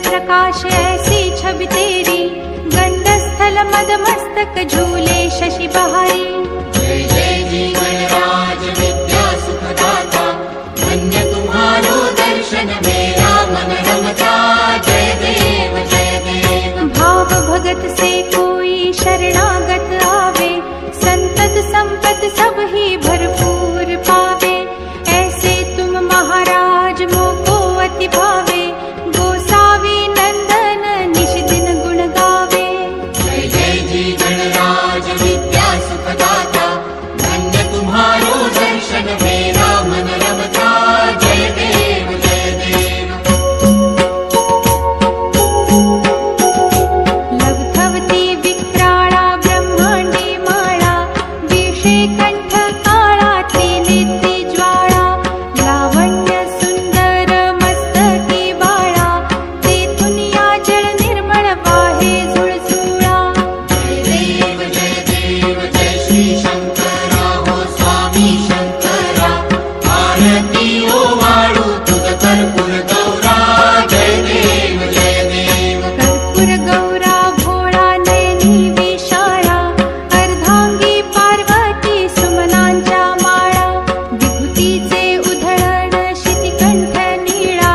प्रकाश ऐसी छवि तेरी, गंडस्थल मद मस्तक झूले शशि बहारी। जय जय जीवनराज विद्या सुखदाता, धन्य तुम्हारो दर्शन मेरा मन रमता। जय देव जय देव। भाव भगत से कोई शरणागत आवे, संतत संपत सब ही भरपूर पावे। ऐसे तुम महाराज मोको अति भावे, गोसावी नंदन निश दिन गुण गावे। जय जय जी गणराज विद्या सुखदाता, धन्य तुम्हारो दर्शन मेरा मन रमता। जय देव जय देव। लवथवती विक्राळा ब्रह्मांडी माळा, विषे कंठ काळाती नित्य ज्वाळा। लावण्य सुंदर मस्तकी बाळा, तेथून या जळ निर्मळ वाहे झुळझुळा। जय देव जय श्री शंकरा हो स्वामी शंकरा, आरती ओ वाळू तुझ कर्पूर गौरा। जय देव जय देव। कर्पूर गौरा भोळा नयनी विशाळा, अर्धांगी पार्वती सुमनांच्या माळा। विभूतीचे उधळण शितिकंठ नीळा,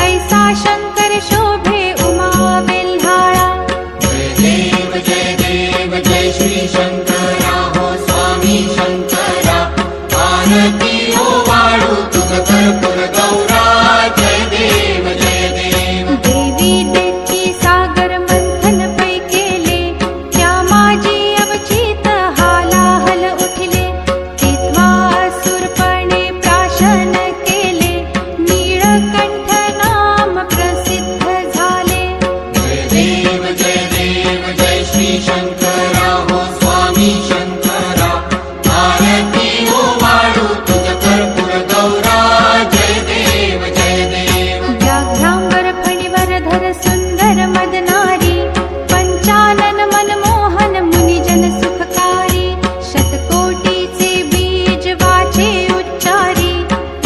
ऐसा शंकर शोभे उमा बेल्हाळा। जय देव जय श्री शंकरा हो स्वामी शंकरा, आरती ओ वाळू तुझ कर्पूर गौरा। जय देव जय देव। देवी देती सागर मंथन पै केले, त्या माझी अवचित हालाहल उठले। तिथवा असुरपणे प्राशन केले, नीळकंठ नाम प्रसिद्ध झाले। जय देव जय श्री शंकरा हो स्वामी शंकरा, आरती ओ वाळू तुझ कर्पूर गौरा। जय देव जय देव। व्याघ्रांबर फणीवर धर सुंदर मदनारी, पंचानन मनमोहन मुनिजन सुखकारी। शतकोटीचे बीज वाचे उच्चारी,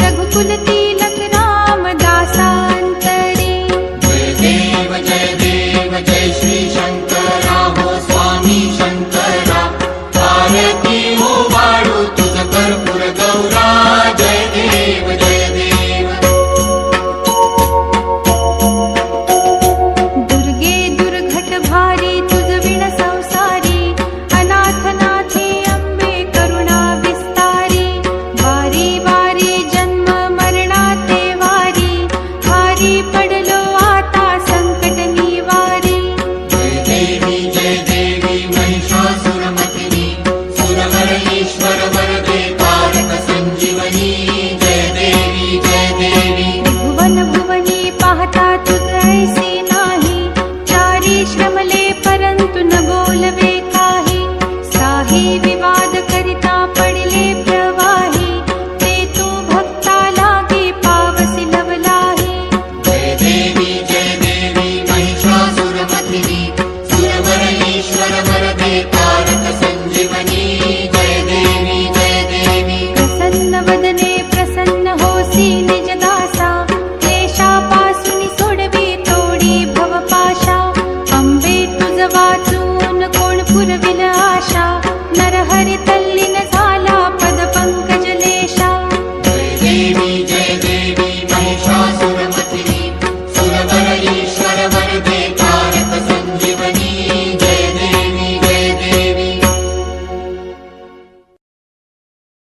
रघुकुल तिलक रामदासांतरी। जय देव जय श्री शंकरा हो स्वामी शंकरा, आरती ओ वाळू तुझ कर्पूर गौरा। जय देव जय देव। दुर्गे दुर्घट भारी तुझ विण संसारी, अनाथनाथे अंबे करुणा विस्तारी। वारी वारी जन्म मरणाते वारी, भारी पडलो आता संकट निवारी। जय देवी महिषासुरमर्दिनी, सुरवर ईश्वर वरदे तारक संजीवनी। जय देवी जय देवी। भुवन भुवनी पाहता तुझ ऐसी नाही, चारी श्रमले परंतु न बोलवे काही। साही विवाद करिता पडले प्रवाही, ते तू भक्ता लागी पावसी लवलाही। जय देवी महिषासुरमर्दिनी, सुरवर ईश्वर वरदे तारक संजीवनी। जय देवी जय देवी। प्रसन्न वदने प्रसन्न होसी निज दासा, क्लेशापासून सोडवी तोडी भवपाशा। अंबे तुझ वाचून कोण पुरविल आशा, नरहरी तल्लीन झाला पद पंकजलेशा। जय देवी